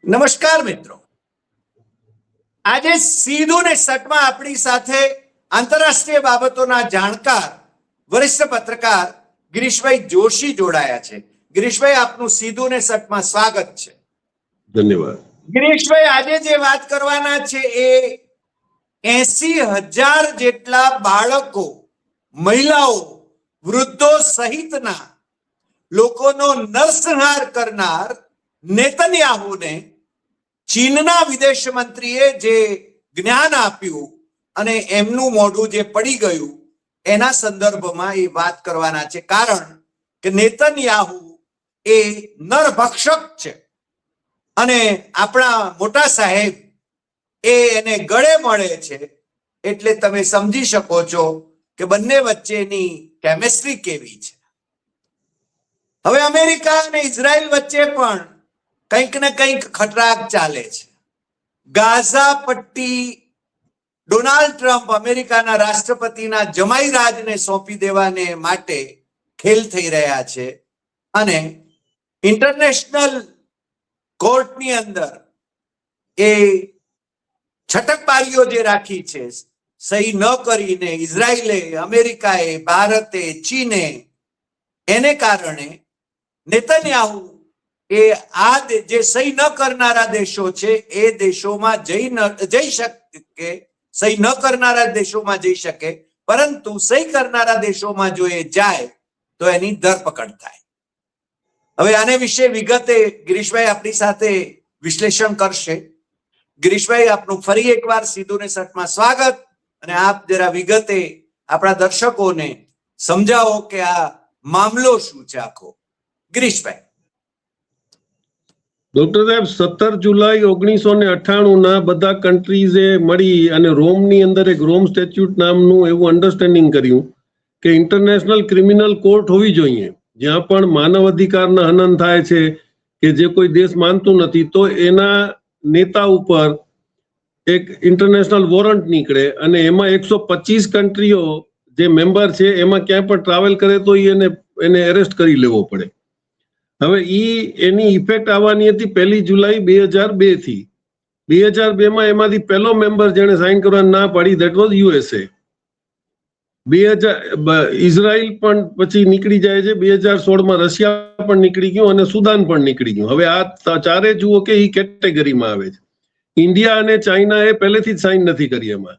નમસ્કાર મિત્રો, આજે સીધું ને સટમાં આપણી સાથે આંતરરાષ્ટ્રીય બાબતોના જાણકાર વરિષ્ઠ પત્રકાર ગિરીશભાઈ જોશી જોડાયા છે. ગિરીશભાઈ, આપનું સીધું ને સટમાં સ્વાગત છે. ધન્યવાદ. ગિરીશભાઈ, આજે જે વાત કરવાના છે એ 80,000 જેટલા બાળકો, મહિલાઓ, વૃદ્ધો સહિતના લોકોનો નરસંહાર કરનાર નેતન્યાહુને ચીનના વિદેશ મંત્રીએ જે જ્ઞાન આપ્યું અને એમનું મોઢું જે પડી ગયું એના સંદર્ભમાં એ વાત કરવાના છે. કારણ કે નેતન્યાહુ એ નરભક્ષક છે અને આપણા મોટા સાહેબ એને ગળે મળે છે. એટલે તમે સમજી શકો છો કે બંને વચ્ચેની કેમિસ્ટ્રી કેવી છે. હવે અમેરિકા અને ઇઝરાયલ વચ્ચે પણ કંઈક ને કંઈક ખટરાક ચાલે છે. ગાઝા પટ્ટી ડોનાલ્ડ ટ્રમ્પ અમેરિકાના રાષ્ટ્રપતિના જમાઈ રાજને સોંપી દેવાને માટે ખેલ થઈ રહ્યા છે અને ઇન્ટરનેશનલ કોર્ટની અંદર એ છટકબારીઓ જે રાખી છે, સહી ન કરીને ઇઝરાયલે, અમેરિકાએ, ભારતે, ચીને, એને કારણે નેતન્યાહુ એ આ જે સહી ન કરનારા દેશો છે એ દેશોમાં જઈ શકે, સહી ન કરનારા દેશોમાં જઈ શકે, પરંતુ સહી કરનારા દેશોમાં જો એ જાય તો એની ધરપકડ થાય. હવે આને વિશે વિગતે ગિરીશભાઈ આપણી સાથે વિશ્લેષણ કરશે. ગિરીશભાઈ, આપનું ફરી એકવાર સીધું ને સટમાં સ્વાગત, અને આપ જરા વિગતે આપણા દર્શકોને સમજાવો કે આ મામલો શું છે આખો. ગિરીશભાઈ. ડોક્ટર સાહેબ, 17 જુલાઈ 1998 બધા કન્ટ્રીઝે મળી અને રોમની અંદર એક રોમ સ્ટેચ્યુટ નામનું એવું અન્ડરસ્ટેન્ડિંગ કર્યું કે ઇન્ટરનેશનલ ક્રિમિનલ કોર્ટ હોવી જોઈએ, જ્યાં પણ માનવ અધિકારના હનન થાય છે કે જે કોઈ દેશ માનતું નથી તો એના નેતા ઉપર એક ઇન્ટરનેશનલ વોરંટ નીકળે અને એમાં 125 કન્ટ્રીઓ જે મેમ્બર છે એમાં ક્યાંય પણ ટ્રાવેલ કરે તો એને એરેસ્ટ કરી લેવો પડે. હવે એની ઇફેક્ટ આવવાની હતી 1 જુલાઈ 2002 થી. 2002 એમાંથી પહેલો મેમ્બર જેને સાઇન કરવાની ના પાડી ધેટ વોઝ યુએસએ. ઇઝરાયલ પણ પછી નીકળી જાય છે. 2016 રશિયા પણ નીકળી ગયું અને સુદાન પણ નીકળી ગયું. હવે આ ચારે જુઓ કે એ કેટેગરીમાં આવે છે. ઇન્ડિયા અને ચાઇનાએ પહેલેથી જ સાઇન નથી કરી એમાં,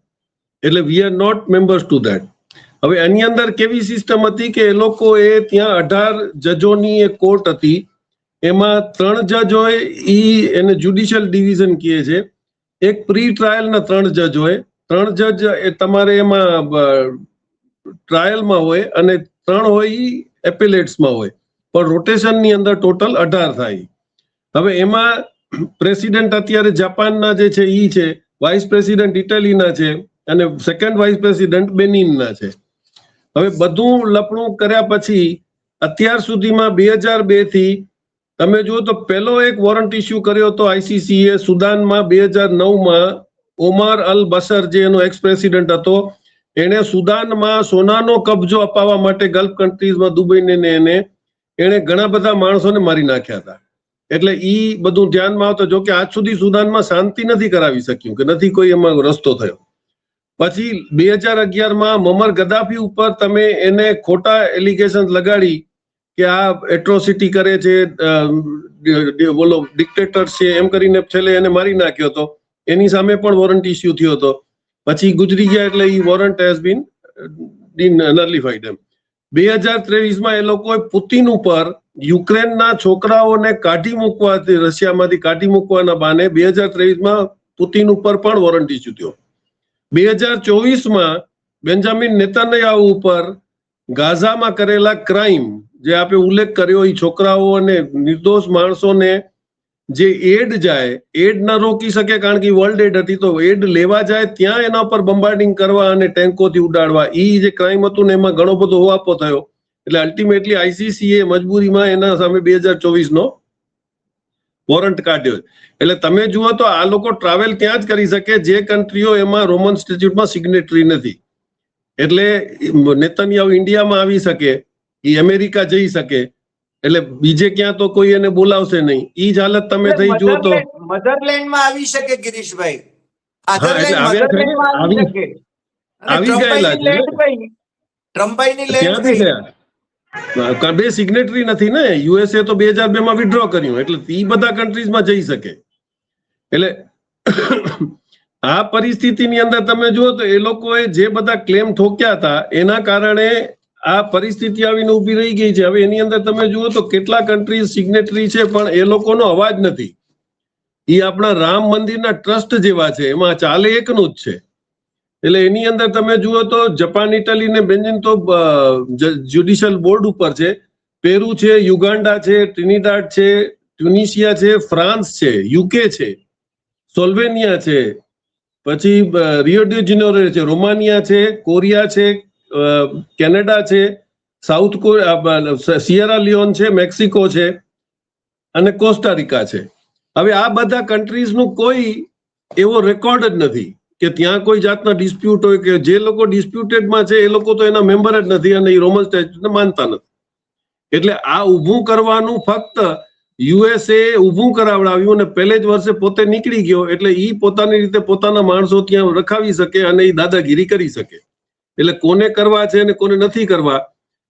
એટલે we are not members to that. હવે આની અંદર કેવી સિસ્ટમ હતી કે એ લોકોએ ત્યાં 18 જજોની એક કોર્ટ હતી, એમાં 3 જજ હોય, એને જ્યુડિશિયલ ડિવિઝન કહે છે. એક પ્રી ટ્રાયલના 3 જજ હોય, 3 જજ એ તમારે એમાં ટ્રાયલમાં હોય અને 3 હોય એ એપિલેટ્સમાં હોય, પણ રોટેશનની અંદર ટોટલ 18 થાય. હવે એમાં પ્રેસિડેન્ટ અત્યારે જાપાનના જે છે એ છે, વાઇસ પ્રેસિડેન્ટ ઇટાલીના છે અને સેકન્ડ વાઇસ પ્રેસિડેન્ટ બેનિનના છે. હવે બધું લપણું કર્યા પછી અત્યાર સુધીમાં 2002 થી તમે જુઓ તો પહેલો એક વોરંટ ઇસ્યુ કર્યો હતો આઈસીસીએ સુદાનમાં 2009. ઓમાર અલ બશર જે એનો એક્સ પ્રેસિડેન્ટ હતો, એણે સુદાનમાં સોનાનો કબજો અપાવવા માટે ગલ્ફ કન્ટ્રીઝમાં દુબઈને એણે ઘણા બધા માણસોને મારી નાખ્યા હતા. એટલે બધું ધ્યાનમાં આવતો, જો કે આજ સુધી સુદાનમાં શાંતિ નથી કરાવી શક્યું કે નથી કોઈ એમાં રસ્તો થયો. પછી 2011 મોમર ગદ્દાફી ઉપર તમે એને ખોટા એલિગેશન લગાડી કે આ એટ્રોસિટી કરે છે, બોલો ડિક્ટેટર છે એમ કરીને છેલ્લે એને મારી નાખ્યો હતો. એની સામે પણ વોરંટ ઇસ્યુ થયો હતો. પછી ગુજરી ગયા એટલે એ વોરંટ હેઝ બીન નલિફાઈડ. એમ 2023 એ લોકોએ પુતિન ઉપર યુક્રેનના છોકરાઓને કાઢી મૂકવા, રશિયામાંથી કાઢી મૂકવાના બહાને 2023 પુતિન ઉપર પણ વોરંટ ઇસ્યુ થયો. 2024 બેન્જામિન નેતન્યાહુ ઉપર ગાઝામાં કરેલા ક્રાઇમ જે આપણે ઉલ્લેખ કર્યો, એ છોકરાઓ અને નિર્દોષ માણસોને જે એડ જાય, એડ ન રોકી શકે કારણ કે વર્લ્ડ એડ હતી, તો એડ લેવા જાય ત્યાં એના પર બોમ્બાર્ડિંગ કરવા અને ટેન્કોથી ઉડાડવા, એ જે ક્રાઇમ હતું ને એમાં ઘણો બધો હોવાપો થયો. એટલે અલ્ટિમેટલી આઈસીસીએ મજબૂરીમાં એના સામે 2024 વોરંટ કાઢ્યો. એટલે તમે જુઓ તો આ લોકો ટ્રાવેલ ત્યાં જ કરી શકે જે કન્ટ્રીઓ એમાં રોમન સ્ટેચ્યુટમાં સિગ્નેટરી નથી. એટલે નેતન્યાહુ ઇન્ડિયામાં આવી શકે, એ અમેરિકા જઈ શકે, એટલે બીજે ક્યાં તો કોઈ એને બોલાવશે નહીં. ઈ જ હાલત તમે થઈ જુઓ તો મધરલેન્ડમાં આવી શકે ગિરીશભાઈ, એટલે આધરલેન્ડ આવ્યા છે ને, મધરલેન્ડમાં આવી શકે. અને આવી ગયેલા ટ્રમ્પાઈની છે. લેન્ડ કઈ? ટ્રમ્પાઈની લેન્ડ ત્યાંથી કઈ? થયા. બે સિગ્નેટરી નથી ને. યુએસએ તો 2002 માં વિડ્રો કર્યું, એટલે એ બધા કન્ટ્રીઝમાં જઈ શકે. એટલે આ પરિસ્થિતિની અંદર તમે જુઓ તો એ લોકોએ જે બધા ક્લેમ ઠોક્યા હતા એના કારણે આ પરિસ્થિતિ આવીને ઊભી રહી ગઈ છે. હવે એની અંદર તમે જુઓ તો કેટલા કન્ટ્રીઝ સિગ્નેટરી છે પણ એ લોકોનો અવાજ નથી. એ આપણા રામ મંદિરના ટ્રસ્ટ જેવા છે, એમાં ચાલે એકનું જ છે. એટલે એની અંદર તમે જુઓ તો જાપાન, ઇટલી ને બેન્જિન તો જ્યુડિશિયલ બોર્ડ ઉપર છે. પેરુ છે, યુગાન્ડા છે, ટ્રિનિડાડ છે, ટ્યુનિશિયા છે, ફ્રાન્સ છે, યુકે છે, સોલ્વેનિયા છે, પછી રિયો ડી જેનેરો છે, રોમાનિયા છે, કોરિયા છે, કેનેડા છે, સાઉથ કોરિયા, સિયેરા લિયોન છે, મેક્સિકો છે અને કોસ્ટારિકા છે. હવે આ બધા કન્ટ્રીઝનું કોઈ એવો રેકોર્ડ જ નથી કે ત્યાં કોઈ જાતના ડિસ્પ્યુટ હોય, કે જે લોકો ડિસ્પ્યુટેડમાં છે એ લોકો તો એના મેમ્બર જ નથી અને એ રોમન સ્ટેચ્યુટને માનતા નથી. એટલે આ ઊભું કરવાનું ફક્ત યુએસએ ઊભું કરાવડાવ્યું અને પહેલે જ વર્ષે પોતે નીકળી ગયો, એટલે એ પોતાની રીતે પોતાના માણસો ત્યાં રખાવી શકે અને એ દાદાગીરી કરી શકે. એટલે કોને કરવા છે અને કોને નથી કરવા.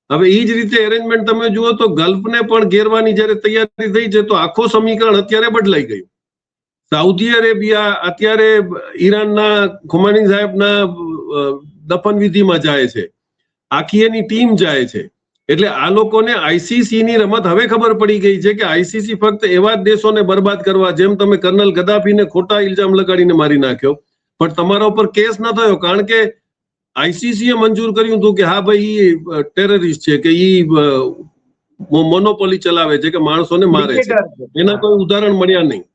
હવે એ જ રીતે એરેન્જમેન્ટ તમે જુઓ તો ગલ્ફને પણ ઘેરવાની જયારે તૈયારી થઈ છે તો આખો સમીકરણ અત્યારે બદલાઈ ગયું. સાઉદી અરેબિયા અત્યારે ઈરાનના ખુમાની સાહેબના દફન વિધિમાં જાય છે, આખી એની ટીમ જાય છે. એટલે આ લોકોને આઈસીસી ની રમત હવે ખબર પડી ગઈ છે કે આઈસીસી ફક્ત એવા જ દેશોને બરબાદ કરવા, જેમ તમે કર્નલ ગદ્દાફીને ખોટા ઇલ્ઝામ લગાડીને મારી નાખ્યો પણ તમારા ઉપર કેસ ન થયો, કારણ કે આઈસીસી એ મંજૂર કર્યું હતું કે હા ભાઈ ઈ ટેરરિસ્ટ છે, કે ઈ મોનોપોલી ચલાવે છે, કે માણસોને મારે છે. એના કોઈ ઉદાહરણ મળ્યા નહીં.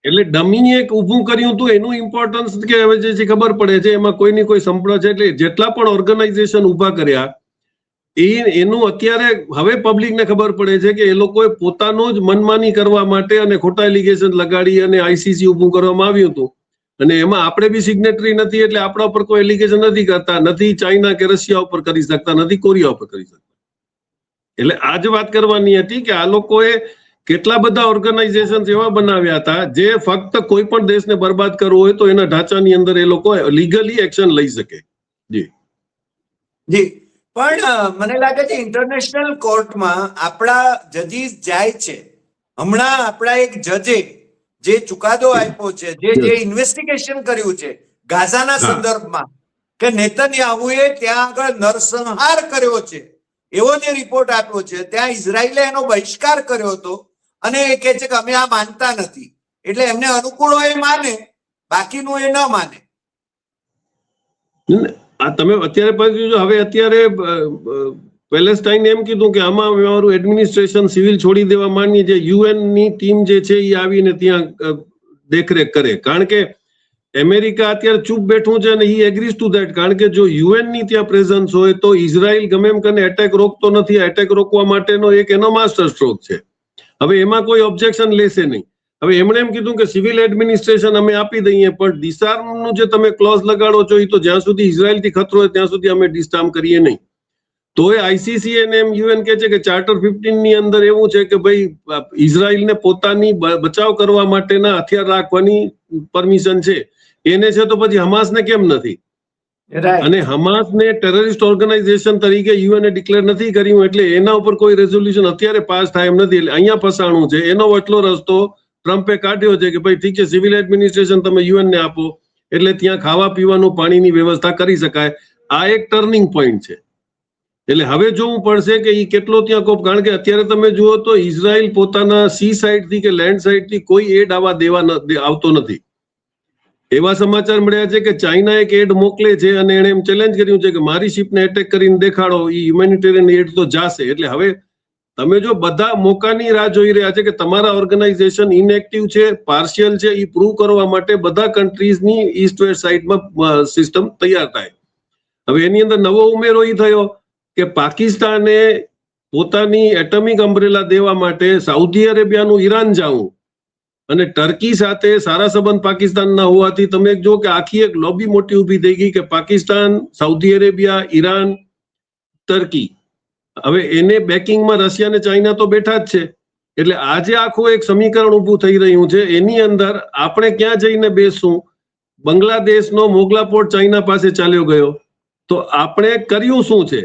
એટલે ડમી એક ઊભું કર્યું હતું, એનું ઇમ્પોર્ટન્સ કે હવે જે ખબર પડે છે એમાં કોઈની કોઈ સંપર્ક છે. એટલે જેટલા પણ ઓર્ગેનાઇઝેશન ઊભા કર્યા એનું અત્યારે હવે પબ્લિકને ખબર પડે છે કે એ લોકોએ પોતાનું જ મનમાની કરવા માટે અને ખોટા એલિગેશન લગાડી અને આઈસીસી ઊભું કરવામાં આવ્યું હતું. અને એમાં આપણે બી સિગ્નેટરી નથી, એટલે આપણા ઉપર કોઈ એલિગેશન નથી કરતા, નથી ચાઇના કે રશિયા ઉપર કરી શકતા, નથી કોરિયા ઉપર કરી શકતા. એટલે આ જ વાત કરવાની હતી કે આ લોકોએ કેટલા બધા ઓર્ગેનાઇઝેશન એવા બનાવ્યા હતા જે ફક્ત કોઈ પણ દેશને બરબાદ કરવો હોય તો એના ઢાંચાની અંદર એ લોકો લીગલી એક્શન લઈ શકે. જી જી, પણ મને લાગે છે ઇન્ટરનેશનલ કોર્ટમાં આપણા જજીસ જાય છે. હમણાં આપણા એક જજે જે ચુકાદો આપ્યો છે, જે ઇન્વેસ્ટિગેશન કર્યું છે ગાઝાના સંદર્ભમાં, કે નેતન્યાહુએ ત્યાં આગળ નરસંહાર કર્યો છે એવો જે રિપોર્ટ આપ્યો છે, ત્યાં ઇઝરાયલે એનો બહિષ્કાર કર્યો હતો અને એ કહે છે કે અમે આ માનતા નથી. એટલે એમને અનુકૂળ હોય એ માને, બાકીનું એ ન માને. આ તમે અત્યારે હવે અત્યારે પેલેસ્ટાઇન એમ કીધું કે આમાં અમારું એડમિનિસ્ટ્રેશન સિવિલ છોડી દેવા માંગીએ છીએ. યુએન ની ટીમ જે છે એ આવીને ત્યાં દેખરેખ કરે, કારણ કે અમેરિકા અત્યારે ચૂપ બેઠું છે અને હી એગ્રીઝ ટુ ધેટ. કારણ કે જો યુએન ની ત્યાં પ્રેઝન્સ હોય તો ઇઝરાયલ ગમે એમ કરીને એટેક રોકતો નથી. એટેક રોકવા માટેનો એક એનો માસ્ટર સ્ટ્રોક છે. હવે એમાં કોઈ ઓબ્જેક્શન લેશે નહીં. હવે એમણે એમ કીધું કે સિવિલ એડમિનિસ્ટ્રેશન અમે આપી દઈએ, પણ ડિસઆર્મનું જે તમે ક્લોઝ લગાડો છો એ તો જ્યાં સુધી ઇઝરાયલથી ખતરો હોય ત્યાં સુધી અમે ડિસઆર્મ કરીએ નહીં. તો એ આઈસીસી અને એમ યુએન કહે છે કે ચાર્ટર 15 ની અંદર એવું છે કે ભાઈ ઇઝરાયલને પોતાની બચાવ કરવા માટેના હથિયાર રાખવાની પરમિશન છે. એને છે તો પછી હમાસને કેમ નથી? અને હમાસને ટેરરિસ્ટ ઓર્ગેનાઇઝેશન તરીકે યુએનએ ડિક્લેર નથી કર્યું, એટલે એના ઉપર કોઈ રેઝોલ્યુશન અત્યારે પાસ થાય એમ નથી. એટલે અહીંયા ફસાણું છે. એનો વટલો રસ્તો ટ્રમ્પે કાઢ્યો છે કે ભાઈ ઠીક છે, સિવિલ એડમિનિસ્ટ્રેશન તમે યુએનને આપો એટલે ત્યાં ખાવા પીવાનું પાણીની વ્યવસ્થા કરી શકાય. આ એક ટર્નિંગ પોઈન્ટ છે. એટલે હવે જોવું પડશે કે એ કેટલો ત્યાં કોપ, કારણ કે અત્યારે તમે જુઓ તો ઇઝરાયલ પોતાના સી સાઇડ થી કે લેન્ડ સાઇડ થી કોઈ એડ આવા દેવા આવતો નથી. એવા સમાચાર મળ્યા છે કે ચાઇના એક એડ મોકલે છે અને એને એમ ચેલેન્જ કર્યું છે કે મારી શિપને એટેક કરીને દેખાડો, એ હ્યુમેનિટેરિયન એડ તો જાશે. એટલે હવે તમે જો બધા મોકાની રાહ જોઈ રહ્યા છે કે તમારા ઓર્ગેનાઇઝેશન ઇનએક્ટિવ છે, પાર્શિયલ છે, એ પ્રૂવ કરવા માટે બધા કન્ટ્રીઝની ઈસ્ટ વેસ્ટ સાઇડમાં સિસ્ટમ તૈયાર થાય. હવે એની અંદર નવો ઉમેરો એ થયો કે પાકિસ્તાને પોતાની એટમિક અમ્બ્રેલા દેવા માટે સાઉદી અરેબિયાનું ઈરાન જાવું અને ટર્કી સાથે સારા સંબંધ પાકિસ્તાનના હોવાથી તમે જો કે આખી એક લોબી મોટી ઊભી થઈ ગઈ કે Pakistan, Saudi Arabia, Iran, turkey. હવે એને બેકિંગમાં રશિયા અને ચાઇના તો બેઠા જ છે. એટલે આજે આખું એક સમીકરણ ઊભું થઈ રહ્યું છે. એની અંદર આપણે ક્યાં જઈને બેસશું? બાંગ્લાદેશનો મોગલા પોર્ટ ચાઇના પાસે ચાલ્યો ગયો, તો આપણે કર્યું શું છે?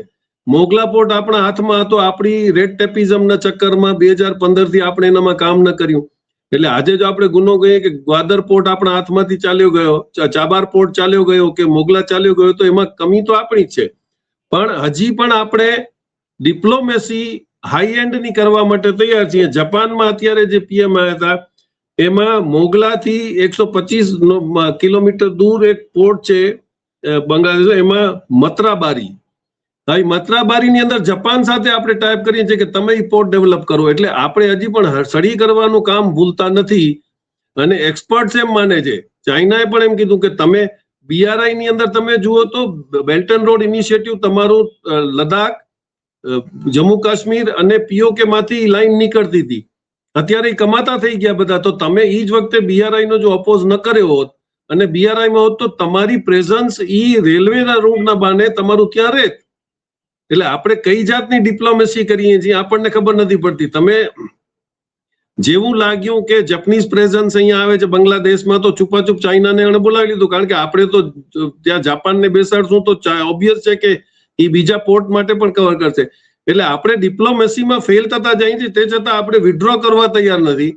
મોગલા પોર્ટ આપણા હાથમાં હતો, આપણી રેડ ટેપિઝમના ચક્કરમાં 2015 થી આપણે એનામાં કામ ન કર્યું. એટલે આજે જો આપણે ગુનો કહીએ કે ગ્વાદર પોર્ટ આપણા હાથમાંથી ચાલ્યો ગયો, ચાબાર પોર્ટ ચાલ્યો ગયો કે મોગલા ચાલ્યો ગયો, તો એમાં કમી તો આપણી જ છે. પણ હજી પણ આપણે ડિપ્લોમેસી હાઈ એન્ડની કરવા માટે તૈયાર છીએ. જાપાનમાં અત્યારે જે પીએમ આવ્યા હતા એમાં મોગલાથી 125 કિલોમીટર દૂર એક પોર્ટ છે બાંગ્લાદેશ, એમાં મત્રાબારી. હા, મત્રાબારીની અંદર જાપાન સાથે આપણે ટાઈપ કરીએ છીએ કે તમે પોર્ટ ડેવલપ કરો. એટલે આપણે હજી પણ સળી કરવાનું કામ ભૂલતા નથી. અને એક્સપર્ટ્સ એમ માને છે, ચાઇનાએ પણ એમ કીધું કે તમે BRI ની અંદર તમે જુઓ તો બેલ્ટ એન્ડ રોડ ઇનિશિયેટિવ તમારું લદ્દાખ, જમ્મુ કાશ્મીર અને POK માંથી લાઈન નીકળતી હતી. અત્યારે કમાતા થઈ ગયા બધા. તો તમે એ જ વખતે BRI નો જો અપોઝ ન કર્યો હોત અને BRI માં હોત તો તમારી પ્રેઝન્સ ઈ રેલવેના રૂટના બાને તમારું ત્યાં રહેત. એટલે આપણે કઈ જાતની ડિપ્લોમેસી કરીએ છીએ આપણને ખબર નથી પડતી. તમે જેવું લાગ્યું કે જપનીઝ પ્રેઝન્સ અહીંયા આવે છે બાંગ્લાદેશમાં, તો છુપાછુપ ચાઇનાને એને બોલાવી લીધું. કારણ કે આપણે તો ત્યાં જાપાનને બેસાડશું તો ઓબ્વિયસ છે કે એ બીજા પોર્ટ માટે પણ કવર કરશે. એટલે આપણે ડિપ્લોમેસીમાં ફેલ થતા જાય છે, તે છતાં આપણે વિથડ્રો કરવા તૈયાર નથી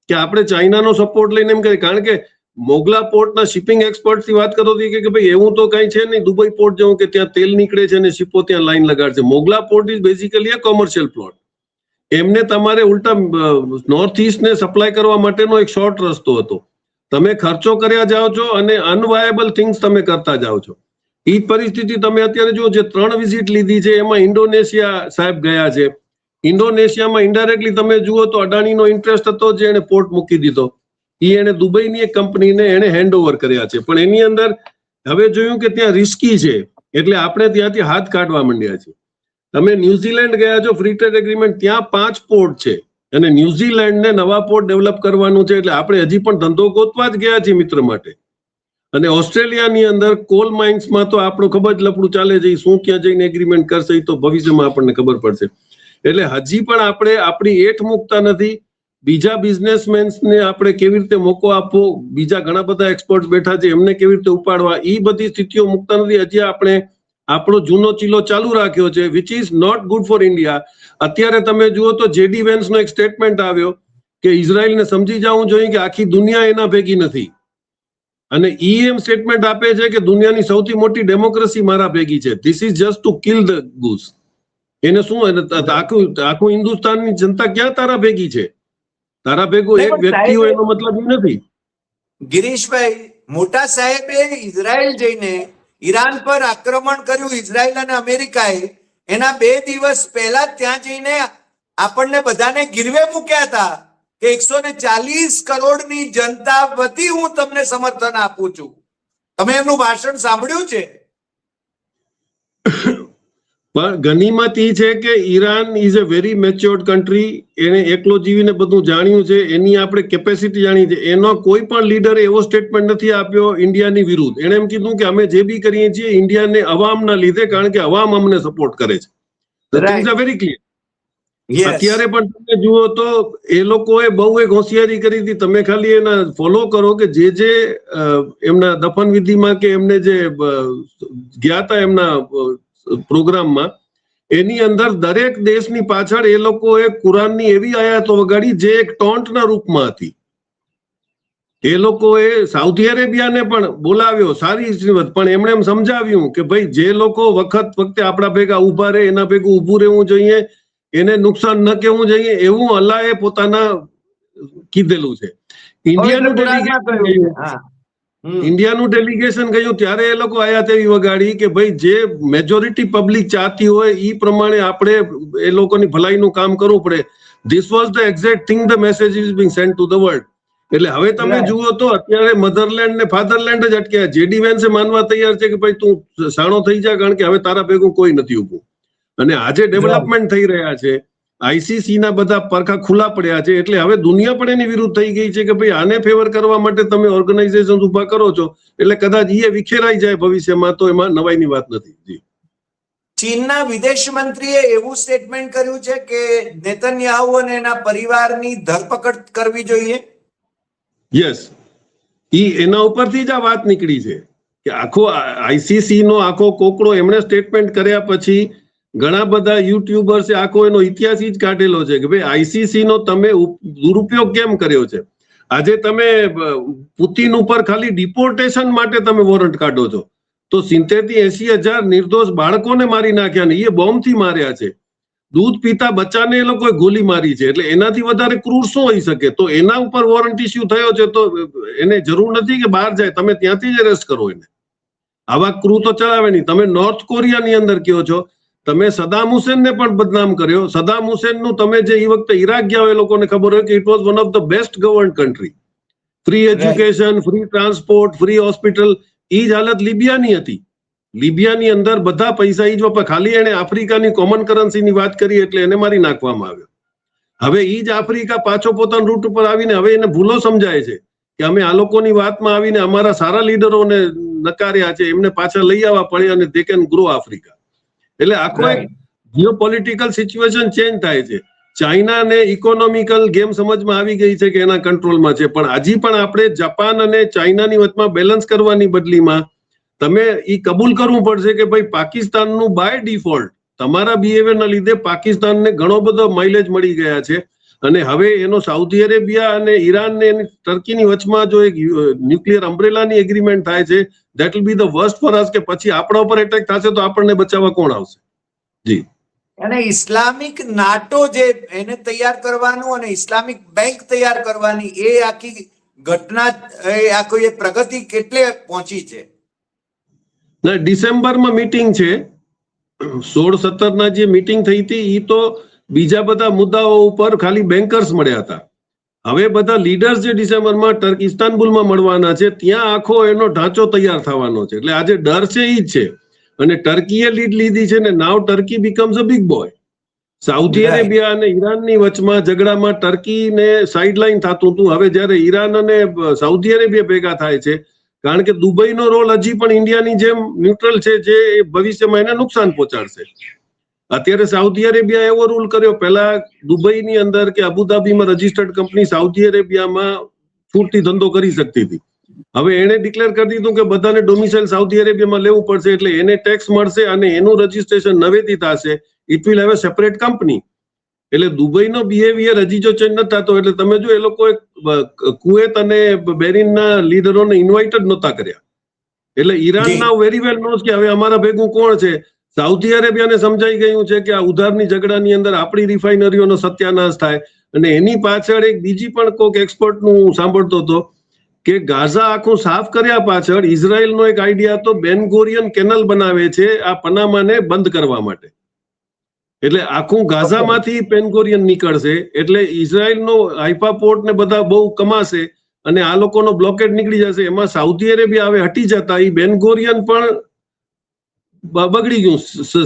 કે આપણે ચાઇનાનો સપોર્ટ લઈને એમ કરીએ. કારણ કે મોગલા પોર્ટના શિપિંગ એક્સપર્ટ થી વાત કરો કે ભાઈ એવું તો કઈ છે નહીં, દુબઈ પોર્ટ જેવું કે ત્યાં તેલ નીકળે છે અને શિપો ત્યાં લાઈન લગાડશે. Mongla port is basically a commercial plot. એમને તમારે ઉલટા નોર્થ ઈસ્ટ ને સપ્લાય કરવા માટેનો એક શોર્ટ રસ્તો હતો. તમે ખર્ચો કર્યા જાઓ છો અને અનવાયેબલ થિંગ્સ તમે કરતા જાઓ છો. એ પરિસ્થિતિ તમે અત્યારે જુઓ, જે 3 વિઝિટ લીધી છે એમાં ઇન્ડોનેશિયા સાહેબ ગયા છે. ઇન્ડોનેશિયામાં ઇન્ડાયરેક્ટલી તમે જુઓ તો અડાણીનો ઇન્ટરેસ્ટ હતો, જે એને પોર્ટ મૂકી દીધો. એને દુબઈની એક કંપનીને એને હેન્ડઓવર કર્યા છે. પણ એની અંદર હવે જોયું કે ત્યાં રિસ્કી છે, એટલે આપણે ત્યાંથી હાથ કાઢવા માંડ્યા છે. તમે ન્યુઝીલેન્ડ ગયા છો, ફ્રી ટ્રેડ એગ્રીમેન્ટ, ત્યાં 5 પોર્ટ છે અને ન્યુઝીલેન્ડને નવા પોર્ટ ડેવલપ કરવાનું છે. એટલે આપણે હજી પણ ધંધો ગોતવા જ ગયા છીએ મિત્ર માટે. અને ઓસ્ટ્રેલિયાની અંદર કોલ માઇન્સમાં તો આપણું ખબર જ લફડું ચાલે છે, શું ક્યાં જઈને એગ્રીમેન્ટ કરશે એ તો ભવિષ્યમાં આપણને ખબર પડશે. એટલે હજી પણ આપણે આપણી એઠ મૂકતા નથી. બીજા બિઝનેસમેન્સને આપણે કેવી રીતે મોકો આપવો, બીજા ઘણા બધા એક્સપર્ટ બેઠા છે એમને કેવી રીતે ઉપાડવા, એ બધી સ્થિતિઓ મૂકતા નથી. હજી આપણે આપણો જૂનો ચીલો ચાલુ રાખ્યો છે, which is not good for India. અત્યારે તમે જુઓ તો JD વેન્સનો એક સ્ટેટમેન્ટ આવ્યો કે ઇઝરાયલને સમજી જવું જોઈએ કે આખી દુનિયા એના ભેગી નથી. અને એમ સ્ટેટમેન્ટ આપે છે કે દુનિયાની સૌથી મોટી ડેમોક્રેસી મારા ભેગી છે. This is just to kill the goose. એને શું આખું હિન્દુસ્તાનની જનતા ક્યાં તારા ભેગી છે? તારા ભેગો એક વ્યક્તિ હોય એનો મતલબ એ નથી. ગિરીશભાઈ, મોટા સાહેબે ઇઝરાયલ જઈને ઈરાન પર આક્રમણ કર્યું, ઇઝરાયલ અને અમેરિકાએ. એના 2 દિવસ પહેલા ત્યાં જઈને આપણને બધાને ગીરવે મૂક્યા હતા કે 140 કરોડની જનતા વતી હું તમને સમર્થન આપું છું. તમે એમનું ભાષણ સાંભળ્યું છે? પણ ગનીમત એ છે કે Iran is a very matured country. એને એકલો જીવીને બધું જાણ્યું છે, એની આપણે કેપેસિટી જાણી છે. એનો કોઈ પણ લીડરે એવો સ્ટેટમેન્ટ નથી આપ્યો ઇન્ડિયાની વિરુદ્ધ. એને એમ કીધું કે અમે જે બી કરીએ છીએ ઇન્ડિયાને અવામના લીધે, કારણ કે અવામ અમને સપોર્ટ કરે છે. Things are very clear. અત્યારે પણ તમે જુઓ તો એ લોકોએ બહુ એક હોશિયારી કરી હતી. તમે ખાલી એના ફોલો કરો કે જે એમના દફન વિધિમાં કે એમને જે ગયા હતા એમના પ્રોગ્રામમાં, એની અંદર દરેક દેશની પાછળ એ લોકોએ કુરાનની એવી આયાતો વગાડી જે એક ટોન્ટના રૂપમાં હતી. એ લોકોએ સાઉદી અરેબિયાને પણ બોલાવ્યો, સારી શ્રીમત, પણ એમણે એમ સમજાવ્યું કે ભાઈ જે લોકો વખતે આપણા ભેગા ઉભા રહે એના ભેગું ઉભું રહેવું જોઈએ, એને નુકસાન ન કહેવું જોઈએ, એવું અલ્લાહે પોતાના કીધેલું છે. ઇન્ડિયાનું ડેલિગેશન ગયું ત્યારે એ લોકો આયા તેવી વગાડી કે ભાઈ જે મેજોરિટી પબ્લિક ચાહતી હોય એ પ્રમાણે આપણે એ લોકોની ભલાઈનું કામ કરવું પડે. This was the exact thing, the message is being sent to the world. એટલે હવે તમે જુઓ તો અત્યારે મધરલેન્ડ ને ફાધરલેન્ડ જ અટક્યા. JD વેન્સે માનવા તૈયાર છે કે ભાઈ તું સાણો થઈ જા, કારણ કે હવે તારા ભેગું કોઈ નથી ઉભું. અને આજે ડેવલપમેન્ટ થઈ રહ્યા છે, ICC ના બધા પરખા ખુલ્લા પડ્યા છે. એટલે હવે દુનિયા પણ એની વિરુદ્ધ થઈ ગઈ છે કે ભાઈ આને ફેવર કરવા માટે તમે ઓર્ગેનાઇઝેશન ઉભા કરો છો, એટલે કદાચ એ વિખેરાઈ જાય ભવિષ્યમાં, તો એમાં નવાઈની વાત નથી. જી ચીનના વિદેશ મંત્રીએ એવું સ્ટેટમેન્ટ કર્યું છે કે નેતન્યાહુ અને એના પરિવારની ધરપકડ કરવી જોઈએ. યસ, એના ઉપરથી જ આ વાત નીકળી છે કે આખો આઈસીસી નો આખો કોકડો એમણે સ્ટેટમેન્ટ કર્યા પછી ઘણા બધા યુટ્યુબર્સે આખો એનો ઇતિહાસ જ કાઢેલો છે કે ભાઈ આઈસીસી નો તમે દુરુપયોગ કેમ કર્યો છે. આજે તમે પુતિન ઉપર ખાલી ડિપોર્ટેશન માટે તમે વોરંટ કાઢો છો, તો 70-80 હજાર નિર્દોષ બાળકોને મારી નાખ્યા ને એ બોમ્બથી માર્યા છે. દૂધ પીતા બચ્ચાને એ લોકોએ ગોલી મારી છે, એટલે એનાથી વધારે ક્રૂર શું હોઈ શકે? તો એના ઉપર વોરંટ ઇસ્યુ થયો છે, તો એને જરૂર નથી કે બહાર જાય, તમે ત્યાંથી જ અરેસ્ટ કરો એને. આવા ક્રૂ તો ચલાવે નહીં. તમે નોર્થ કોરિયાની અંદર કહો છો, તમે સદામ હુસેનને પણ બદનામ કર્યો. સદામ હુસેનનું તમે જે એ વખતે ઈરાક ગયા હોય, એ લોકોને ખબર હોય કે it was one of the best governed country. Free education, free transport, free hospital. એ જ હાલત લિબિયાની હતી. લિબિયાની અંદર બધા પૈસા ઈ જ વપરાય. ખાલી એને આફ્રિકાની કોમન કરન્સીની વાત કરી એટલે એને મારી નાખવામાં આવ્યો. હવે ઈ જ આફ્રિકા પાછો પોતાના રૂટ ઉપર આવીને હવે એને ભૂલો સમજાય છે કે અમે આ લોકોની વાતમાં આવીને અમારા સારા લીડરોને નકાર્યા છે, એમને પાછા લઈ આવવા પડે અને દે કેન ગ્રો આફ્રિકા. એટલે આખો એક જીઓપોલિટિકલ સિચ્યુએશન ચેન્જ થાય છે. ચાઇનાને ઇકોનોમિકલ ગેમ સમજમાં આવી ગઈ છે કે એના કંટ્રોલમાં છે, પણ હજી પણ આપણે જાપાન અને ચાઇનાની વચમાં બેલેન્સ કરવાની બદલીમાં તમે એ કબૂલ કરવું પડશે કે ભાઈ પાકિસ્તાનનું બાય ડિફોલ્ટ તમારા બિહેવિયરના લીધે પાકિસ્તાનને ઘણો બધો માઇલેજ મળી ગયા છે, અને હવે એનો સાઉદી અરેબિયા અને ઈરાન ને ટર્કીની વચમાં જો એક ન્યુક્લિયર અમ્બ્રેલાની એગ્રીમેન્ટ થાય છે, that will be the worst for us, કે પછી આપણા ઉપર એટેક થશે તો આપણને બચાવવા કોણ આવશે? જી. અને ઇસ્લામિક નાટો જે એને તૈયાર કરવાનું અને ઇસ્લામિક બેંક તૈયાર કરવાની એ આખી ઘટના, આખી પ્રગતિ કેટલે પહોંચી છે? ના, ડિસેમ્બરમાં મીટિંગ છે. 16-17 જે મીટિંગ થઈ હતી એ તો બીજા બધા મુદ્દાઓ ઉપર ખાલી બેન્કર્સ મળ્યા હતા. હવે બધા લીડર્સ જે ડિસેમ્બરમાં ઇસ્તાનબુલમાં મળવાના છે, ત્યાં આખો એનો ઢાંચો તૈયાર થવાનો છે. એટલે આજે ડર છે એ જ છે, અને ટર્કીએ લીડ લીધી છે ને now Turkey becomes a big boy. Saudi Arabia અને ઈરાનની વચમાં ઝઘડામાં ટર્કીને સાઇડલાઇન થતું હતું. હવે જયારે ઈરાન અને સાઉદી અરેબિયા ભેગા થાય છે, કારણ કે દુબઈનો રોલ હજી પણ ઇન્ડિયાની જેમ ન્યુટ્રલ છે, જે ભવિષ્યમાં એને નુકસાન પહોંચાડશે. અત્યારે સાઉદી અરેબિયા એવો રૂલ કર્યો, પહેલા દુબઈની અંદર કે અબુધાબીમાં રજીસ્ટર્ડ કંપની સાઉદી અરેબિયામાં છૂટથી ધંધો કરી શકતી હતી. હવે એને ડિક્લેર કરી દીધું કે બધાને ડોમિસાઇલ સાઉદી અરેબિયામાં લેવું પડશે, એટલે એને ટેક્સ મળશે અને એનું રજીસ્ટ્રેશન નવેથી થશે. It will have a separate company. એટલે દુબઈનો બિહેવિયર હજી જો ચેન્જ નથી થતો, એટલે તમે જો એ લોકો કુવેત અને બેરિનના લીડરોને ઇન્વાઇટ જ નહોતા કર્યા. એટલે ઈરાન નાઉ વેરી વેલ નોઝ કે હવે અમારા ભેગું કોણ છે. સાઉદી અરેબિયાને સમજાઈ ગયું છે કે આ ઉધારની ઝઘડાની અંદર આપણી રિફાઇનરીઓનો સત્યાનાશ થાય, અને એની પાછળ એક બીજી પણ કોઈક એક્સપર્ટનું હું સાંભળતો હતો કે ગાઝા આખું સાફ કર્યા પાછળ ઇઝરાયલનો એક આઈડિયા હતો, બેન ગોરિયન કેનલ બનાવે છે આ પનામાને બંધ કરવા માટે. એટલે આખું ગાઝામાંથી પેનગોરિયન નીકળશે, એટલે ઇઝરાયલનો હાઇફા પોર્ટ ને બધા બહુ કમાશે અને આ લોકોનો બ્લોકેડ નીકળી જશે. એમાં સાઉદી અરેબિયા હવે હટી જતા એ બેનગોરિયન પણ બગડી ગયું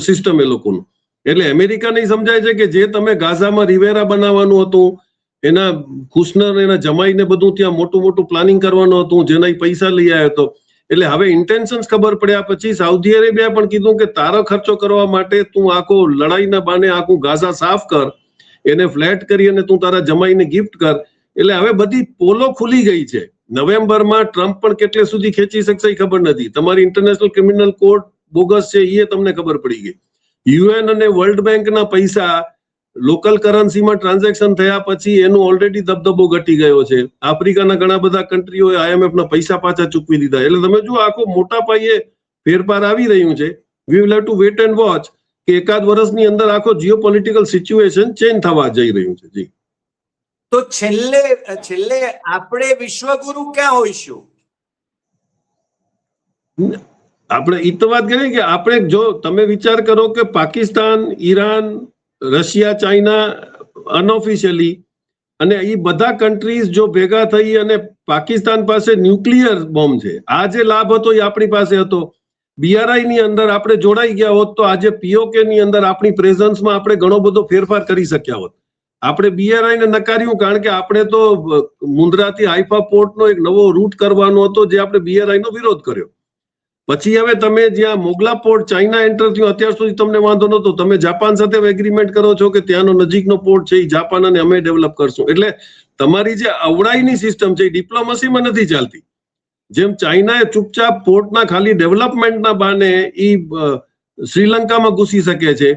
સિસ્ટમ એ લોકોનું. એટલે અમેરિકાને સમજાય છે કે જે તમે ગાઝામાં રિવેરા બનાવવાનું હતું, એના ખુશનર એના જમાઈને બધું ત્યાં મોટું મોટું પ્લાનિંગ કરવાનું હતું, જેના પૈસા લઈ આવ્યો હતો. એટલે હવે ઇન્ટેન્શન્સ ખબર પડ્યા પછી સાઉદી અરેબિયા પણ કીધું કે તારો ખર્ચો કરવા માટે તું આખો લડાઈના બાને આખું ગાઝા સાફ કર, એને ફ્લેટ કરી અને તું તારા જમાઈને ગિફ્ટ કર. એટલે હવે બધી પોલો ખુલી ગઈ છે. નવેમ્બરમાં ટ્રમ્પ પણ કેટલે સુધી ખેંચી શકશે એ ખબર નથી. તમારી ઇન્ટરનેશનલ ક્રિમિનલ કોર્ટ બોગસ છે એ તમને ખબર પડી ગઈ. યુએન અને વર્લ્ડ બેંકના પૈસા લોકલ કરન્સીમાં ટ્રાન્ઝેક્શન થયા પછી એનું ઓલરેડી દબદબો ઘટી ગયો છે. આફ્રિકાના ઘણા બધા કન્ટ્રીઓએ IMF પૈસા પાછા ચૂકવી દીધા. એટલે તમે જો આખો મોટા પાયે ફેરફાર આવી રહ્યું છે. We will have to wet and watch કે એકાદ વર્ષની અંદર આખો જીઓપોલિટિકલ સિચ્યુએશન ચેન્જ થવા જઈ રહ્યું છે. જી. તો છેલ્લે આપણે વિશ્વગુરુ ક્યાં હોઈશું? આપણે ઈ તો વાત કરીએ કે આપણે જો તમે વિચાર કરો કે Pakistan, Iran, Russia, China unofficially અને એ બધા કન્ટ્રીઝ જો ભેગા થઈ અને પાકિસ્તાન પાસે ન્યુક્લિયર બોમ્બ છે, આ જે લાભ હતો એ આપણી પાસે હતો. BRI ની અંદર આપણે જોડાઈ ગયા હોત તો આજે POK ની અંદર આપણી પ્રેઝન્સમાં આપણે ઘણો બધો ફેરફાર કરી શક્યા હોત. આપણે BRI ને નકાર્યું કારણ કે આપણે તો મુન્દ્રાથી હાઇફા પોર્ટનો એક નવો રૂટ કરવાનો હતો, જે આપણે BRI નો વિરોધ કર્યો. પછી હવે તમે જ્યાં મોગલા પોર્ટ ચાઇના એન્ટર થયું અત્યાર સુધી તમને વાંધો નહોતો, તમે જાપાન સાથે એગ્રીમેન્ટ કરો છો કે ત્યાંનો નજીકનો પોર્ટ છે એ જાપાન અને અમે ડેવલપ કરશું. એટલે તમારી જે અવડાઈની સિસ્ટમ છે એ ડિપ્લોમસીમાં નથી ચાલતી. જેમ ચાઇનાએ ચૂપચાપ પોર્ટના ખાલી ડેવલપમેન્ટના બહાને એ શ્રીલંકામાં ઘૂસી શકે છે,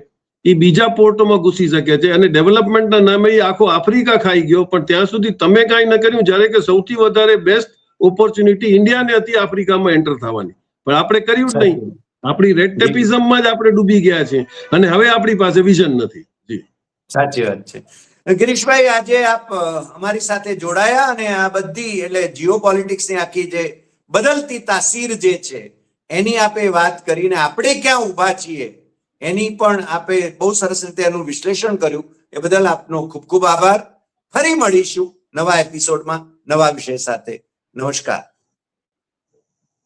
એ બીજા પોર્ટોમાં ઘૂસી શકે છે અને ડેવલપમેન્ટના નામે એ આખો આફ્રિકા ખાઈ ગયો. પણ ત્યાં સુધી તમે કાંઈ ન કર્યું, જ્યારે કે સૌથી વધારે બેસ્ટ ઓપોર્ચ્યુનિટી ઇન્ડિયાને હતી આફ્રિકામાં એન્ટર થવાની, પણ આપણે કર્યું જ નહીં. આપણી રેડ ટેપિઝમમાં જ આપણે ડૂબી ગયા છે અને હવે આપણી પાસે વિઝન નથી. જી સાચી વાત છે. ગિરીશભાઈ, આજે આપ અમારી સાથે જોડાયા અને આ બધી એટલે જીઓપોલિટિક્સની આખી જે બદલતી તાસીર જે છે એની આપે વાત કરીને આપણે ક્યાં ઊભા છીએ એની પણ આપે બહુ સરસ રીતે એનું વિશ્લેષણ કર્યું. એ બદલ આપનો ખૂબ ખૂબ આભાર. ફરી મળીશું નવા એપિસોડમાં નવા વિષય સાથે. નમસ્કાર.